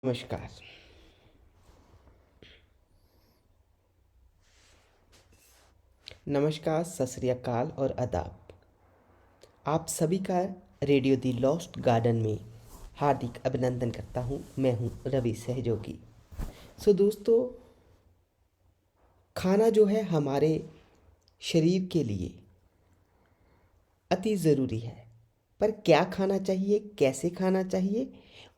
नमस्कार। नमस्कार, सत श्री अकाल और आदाब। आप सभी का रेडियो दी लॉस्ट गार्डन में हार्दिक अभिनंदन करता हूँ। मैं हूँ रवि सहयोगी। दोस्तों, खाना जो है हमारे शरीर के लिए अति ज़रूरी है, पर क्या खाना चाहिए, कैसे खाना चाहिए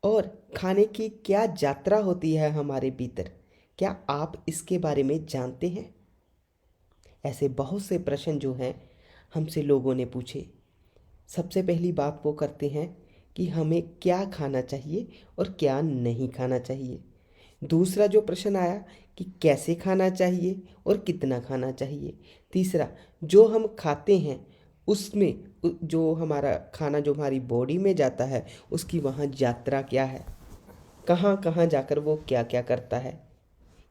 और खाने की क्या यात्रा होती है हमारे भीतर, क्या आप इसके बारे में जानते हैं? ऐसे बहुत से प्रश्न जो हैं हमसे लोगों ने पूछे। सबसे पहली बात वो करते हैं कि हमें क्या खाना चाहिए और क्या नहीं खाना चाहिए। दूसरा जो प्रश्न आया कि कैसे खाना चाहिए और कितना खाना चाहिए। तीसरा, जो हम खाते हैं उसमें जो हमारा खाना जो हमारी बॉडी में जाता है उसकी वहाँ यात्रा क्या है, कहाँ कहाँ जाकर वो क्या क्या करता है।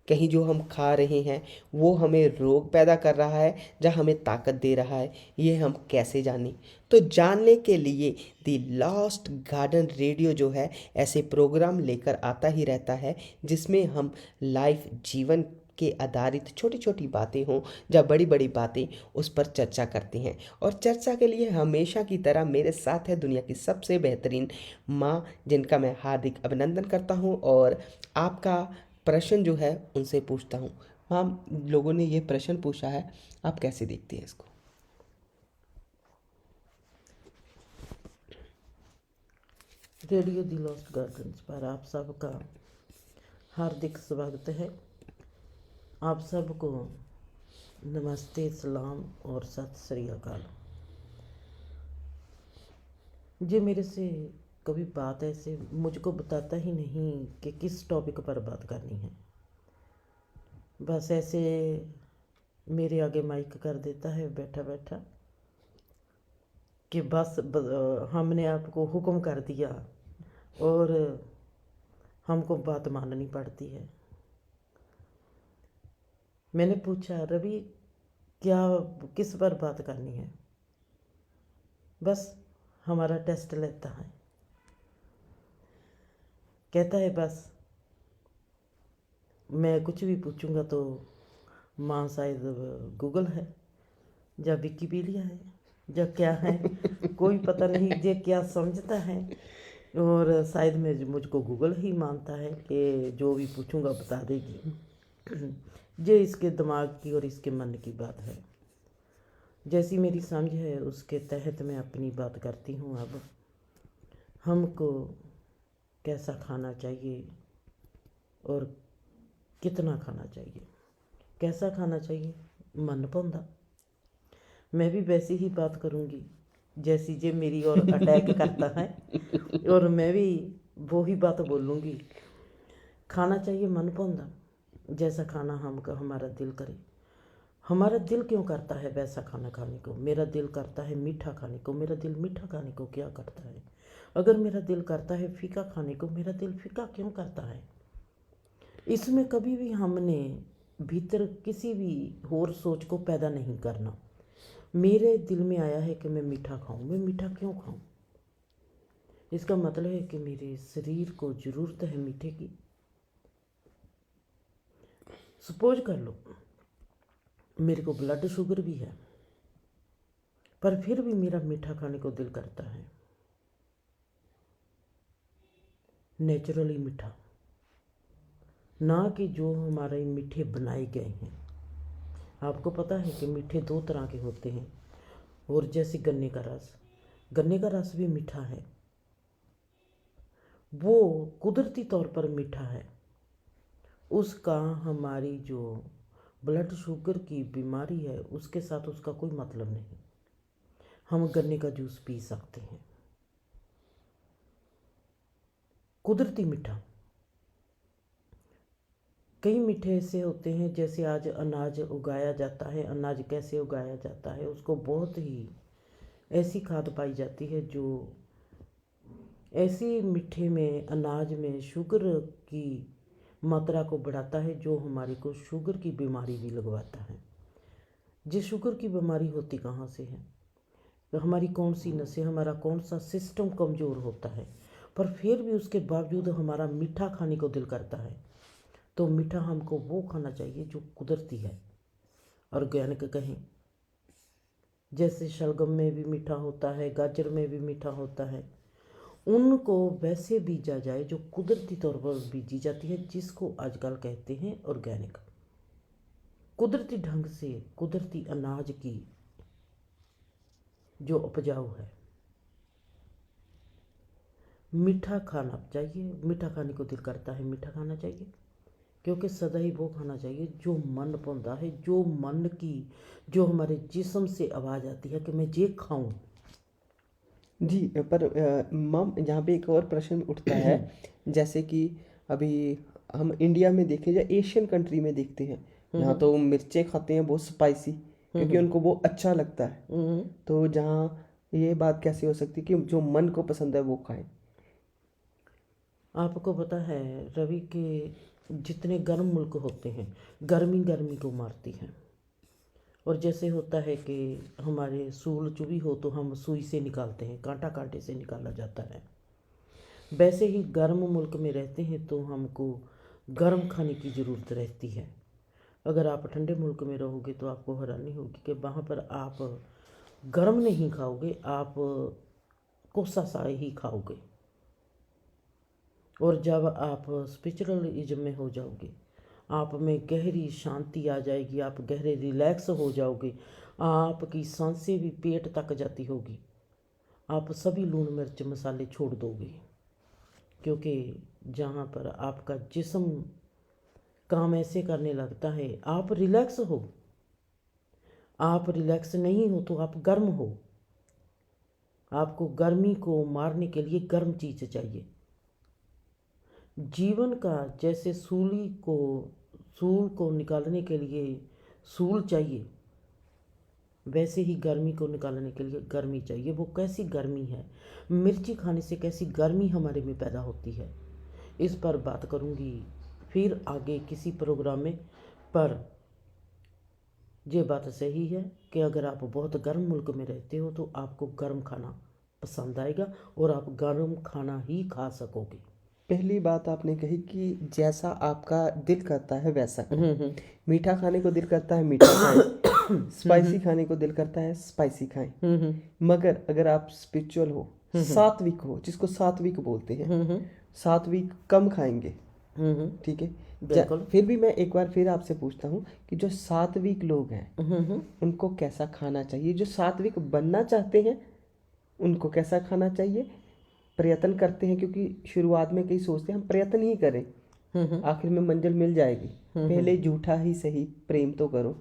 कहीं जो हम खा रहे हैं वो हमें रोग पैदा कर रहा है या हमें ताकत दे रहा है, ये हम कैसे जानें? तो जानने के लिए दी लास्ट गार्डन रेडियो जो है ऐसे प्रोग्राम लेकर आता ही रहता है जिसमें हम लाइफ जीवन के आधारित छोटी छोटी बातें हों या बड़ी बड़ी बातें उस पर चर्चा करते हैं। और चर्चा के लिए हमेशा की तरह मेरे साथ है दुनिया की सबसे बेहतरीन माँ, जिनका मैं हार्दिक अभिनंदन करता हूँ और आपका प्रश्न जो है उनसे पूछता हूँ। हाँ, लोगों ने ये प्रश्न पूछा है, आप कैसे देखते हैं इसको? रेडियो दी लॉस्ट गार्डन्स पर आप सबका हार्दिक स्वागत है। आप सबको नमस्ते, सलाम और सत श्री अकाल। ये मेरे से कभी बात ऐसे मुझको बताता ही नहीं कि किस टॉपिक पर बात करनी है। बस ऐसे मेरे आगे माइक कर देता है बैठा बैठा कि हमने आपको हुक्म कर दिया और हमको बात माननी पड़ती है। मैंने पूछा, रवि क्या किस पर बात करनी है? बस हमारा टेस्ट लेता है, कहता है बस मैं कुछ भी पूछूंगा तो माँ शायद गूगल है या विकिपीडिया है या क्या है, कोई पता नहीं ये क्या समझता है। और शायद मुझको गूगल ही मानता है कि जो भी पूछूंगा बता देगी। ये इसके दिमाग की और इसके मन की बात है। जैसी मेरी समझ है उसके तहत मैं अपनी बात करती हूँ। अब हमको कैसा खाना चाहिए और कितना खाना चाहिए। कैसा खाना चाहिए? मन पौंदा। मैं भी वैसी ही बात करूँगी जैसी जे मेरी और अटैक करता है, और मैं भी वो ही बात बोलूँगी। खाना चाहिए मन पौंदा, जैसा खाना हमारा दिल करे। हमारा दिल क्यों करता है वैसा खाना खाने को? मेरा दिल करता है मीठा खाने को। मेरा दिल मीठा खाने को क्या करता है? अगर मेरा दिल करता है फीका खाने को, मेरा दिल फीका क्यों करता है? इसमें कभी भी हमने भीतर किसी भी और सोच को पैदा नहीं करना। मेरे दिल में आया है कि मैं मीठा खाऊं, मैं मीठा क्यों खाऊं? इसका मतलब है कि मेरे शरीर को ज़रूरत है मीठे की। सपोज कर लो मेरे को ब्लड शुगर भी है, पर फिर भी मेरा मीठा खाने को दिल करता है। नेचुरली मीठा, ना कि जो हमारे मीठे बनाए गए हैं। आपको पता है कि मीठे दो तरह के होते हैं, और जैसे गन्ने का रस भी मीठा है, वो कुदरती तौर पर मीठा है। उसका हमारी जो ब्लड शुगर की बीमारी है उसके साथ उसका कोई मतलब नहीं। हम गन्ने का जूस पी सकते हैं, कुदरती मीठा। कई मीठे ऐसे होते हैं, जैसे आज अनाज उगाया जाता है। अनाज कैसे उगाया जाता है? उसको बहुत ही ऐसी खाद पाई जाती है जो ऐसी मीठे में अनाज में शुगर की मात्रा को बढ़ाता है, जो हमारे को शुगर की बीमारी भी लगवाता है। ये शुगर की बीमारी होती कहाँ से है? तो हमारी कौन सी नसें, हमारा कौन सा सिस्टम कमज़ोर होता है? पर फिर भी उसके बावजूद हमारा मीठा खाने को दिल करता है, तो मीठा हमको वो खाना चाहिए जो कुदरती है, ऑर्गेनिक कहें। जैसे शलगम में भी मीठा होता है, गाजर में भी मीठा होता है, उनको वैसे बीजा जाए जो कुदरती तौर पर बीजी जाती है, जिसको आजकल कहते हैं ऑर्गेनिक। कुदरती ढंग से कुदरती अनाज की जो उपजाऊ है। मीठा खाना चाहिए, मीठा खाने को दिल करता है, मीठा खाना चाहिए, क्योंकि सदा ही वो खाना चाहिए जो मन पाਉਂਦਾ है, जो मन की, जो हमारे जिस्म से आवाज़ आती है कि मैं ये खाऊं। जी। पर मैम यहाँ पे एक और प्रश्न उठता है, जैसे कि अभी हम इंडिया में देखें या एशियन कंट्री में देखते हैं, यहाँ तो मिर्चें खाते हैं बहुत स्पाइसी, क्योंकि उनको वो अच्छा लगता है। तो जहाँ ये बात कैसे हो सकती है कि जो मन को पसंद है वो खाएं? आपको पता है रवि के जितने गर्म मुल्क होते हैं, गर्मी गर्मी को मारती है। और जैसे होता है कि हमारे सूल चुभी हो तो हम सुई से निकालते हैं, कांटा कांटे से निकाला जाता है, वैसे ही गर्म मुल्क में रहते हैं तो हमको गर्म खाने की ज़रूरत रहती है। अगर आप ठंडे मुल्क में रहोगे तो आपको हैरानी होगी कि वहाँ पर आप गर्म नहीं खाओगे, आप कोसा सा ही खाओगे। और जब आप स्पिरिचुअलिज्म में हो जाओगे, आप में गहरी शांति आ जाएगी, आप गहरे रिलैक्स हो जाओगे, आपकी सांसें भी पेट तक जाती होगी, आप सभी लून मिर्च मसाले छोड़ दोगे, क्योंकि जहाँ पर आपका जिस्म काम ऐसे करने लगता है, आप रिलैक्स हो। आप रिलैक्स नहीं हो तो आप गर्म हो। आपको गर्मी को मारने के लिए गर्म चीज़ चाहिए। जीवन का जैसे सूल को निकालने के लिए सूल चाहिए, वैसे ही गर्मी को निकालने के लिए गर्मी चाहिए। वो कैसी गर्मी है, मिर्ची खाने से कैसी गर्मी हमारे में पैदा होती है, इस पर बात करूँगी फिर आगे किसी प्रोग्राम में। पर ये बात सही है कि अगर आप बहुत गर्म मुल्क में रहते हो तो आपको गर्म खाना पसंद आएगा और आप गर्म खाना ही खा सकोगे। पहली बात आपने कही कि जैसा आपका दिल करता है वैसा खाएं। मीठा खाने को दिल करता है मीठा खाएं, स्पाइसी खाने को दिल करता है स्पाइसी खाएं। मगर अगर आप स्पिरिचुअल हो, सात्विक हो, जिसको सात्विक बोलते हैं, सात्विक कम खाएंगे, ठीक है। बिल्कुल। फिर भी मैं एक बार फिर आपसे पूछता हूँ कि जो सात्विक लोग हैं उनको कैसा खाना चाहिए, जो सात्विक बनना चाहते हैं उनको कैसा खाना चाहिए, प्रयत्न करते हैं, क्योंकि शुरुआत में कई सोचते हैं हम प्रयत्न ही करें, आखिर में मंजिल मिल जाएगी, पहले झूठा ही सही प्रेम तो करो,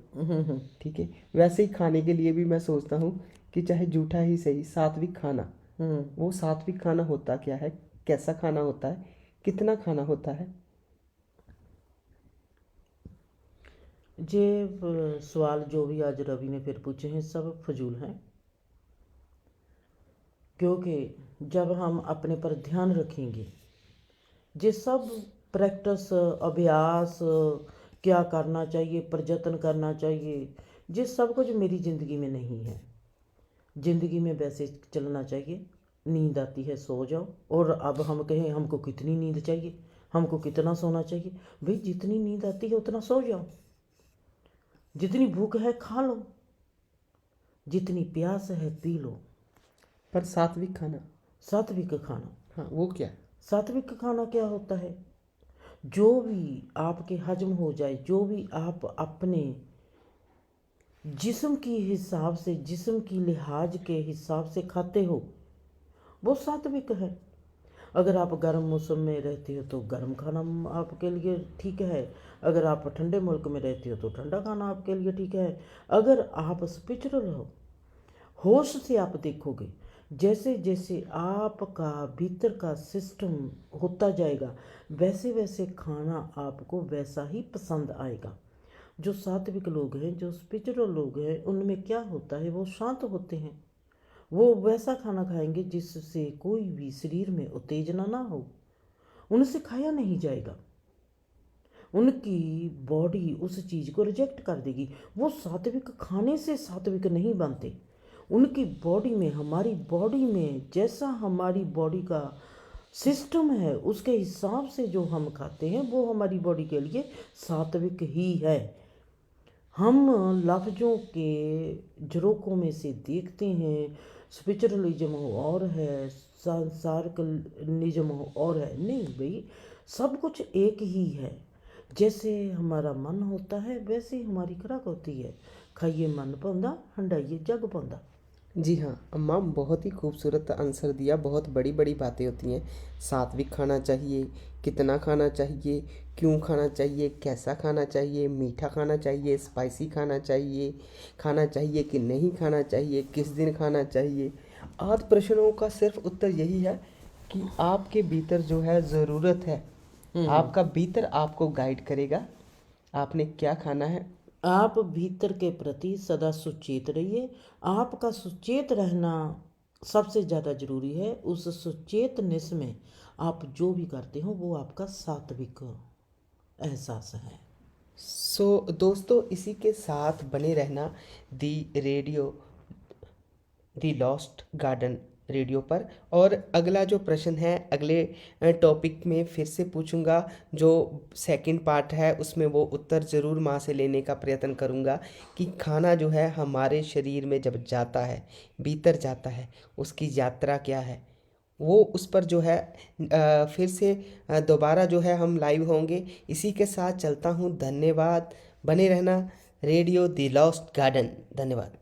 ठीक है। वैसे ही खाने के लिए भी मैं सोचता हूँ कि चाहे झूठा ही सही, सात्विक खाना, वो सात्विक खाना होता क्या है, कैसा खाना होता है, कितना खाना होता है? ये सवाल जो भी आज रवि ने फिर पूछे हैं सब फजूल हैं, क्योंकि जब हम अपने पर ध्यान रखेंगे, ये सब प्रैक्टिस, अभ्यास, क्या करना चाहिए, प्रयत्न करना चाहिए, ये सब कुछ मेरी ज़िंदगी में नहीं है। ज़िंदगी में वैसे चलना चाहिए, नींद आती है सो जाओ। और अब हम कहें हमको कितनी नींद चाहिए, हमको कितना सोना चाहिए, भाई जितनी नींद आती है उतना सो जाओ, जितनी भूख है खा लो, जितनी प्यास है पी लो। पर सात्विक खाना, सात्विक खाना, हाँ वो क्या है? सात्विक खाना क्या होता है, जो भी आपके हजम हो जाए, जो भी आप अपने जिस्म की हिसाब से, जिस्म की लिहाज के हिसाब से खाते हो, वो सात्विक है। अगर आप गर्म मौसम में रहते हो तो गर्म खाना आपके लिए ठीक है, अगर आप ठंडे मुल्क में रहते हो तो ठंडा खाना आपके लिए ठीक है। अगर आप स्पिरिचुअल हो, होश से आप देखोगे, जैसे जैसे आपका भीतर का सिस्टम होता जाएगा, वैसे वैसे खाना आपको वैसा ही पसंद आएगा। जो सात्विक लोग हैं, जो स्पिरिचुअल लोग हैं, उनमें क्या होता है, वो शांत होते हैं, वो वैसा खाना खाएंगे जिससे कोई भी शरीर में उत्तेजना ना हो, उनसे खाया नहीं जाएगा, उनकी बॉडी उस चीज़ को रिजेक्ट कर देगी। वो सात्विक खाने से सात्विक नहीं बनते, उनकी बॉडी में, हमारी बॉडी में जैसा हमारी बॉडी का सिस्टम है, उसके हिसाब से जो हम खाते हैं वो हमारी बॉडी के लिए सात्विक ही है। हम लफ्ज़ों के झरोकों में से देखते हैं, स्पिरिचुअलिज्म और है, सांसारिकलिज्म और है। नहीं भाई, सब कुछ एक ही है। जैसे हमारा मन होता है वैसे ही हमारी खुराक होती है। खाइए मन पाਉਂਦਾ, हंडाइए जग पाਉਂਦਾ। जी हाँ अम्मा, बहुत ही खूबसूरत आंसर दिया। बहुत बड़ी बड़ी बातें होती हैं। सात्विक खाना चाहिए, कितना खाना चाहिए, क्यों खाना चाहिए, कैसा खाना चाहिए, मीठा खाना चाहिए, स्पाइसी खाना चाहिए कि नहीं खाना चाहिए, किस दिन खाना चाहिए। आदि प्रश्नों का सिर्फ उत्तर यही है कि आपके भीतर जो है ज़रूरत है, आपका भीतर आपको गाइड करेगा आपने क्या खाना है। आप भीतर के प्रति सदा सुचेत रहिए। आपका सुचेत रहना सबसे ज़्यादा ज़रूरी है। उस सुचेतनेस में आप जो भी करते हो वो आपका सात्विक एहसास है। दोस्तों, इसी के साथ बने रहना दी रेडियो दी लॉस्ट गार्डन रेडियो पर। और अगला जो प्रश्न है अगले टॉपिक में फिर से पूछूंगा। जो सेकंड पार्ट है उसमें वो उत्तर ज़रूर माँ से लेने का प्रयत्न करूंगा कि खाना जो है हमारे शरीर में जब जाता है, भीतर जाता है, उसकी यात्रा क्या है, वो उस पर जो है फिर से दोबारा जो है हम लाइव होंगे। इसी के साथ चलता हूँ। धन्यवाद। बने रहना रेडियो दी लॉस्ट गार्डन। धन्यवाद।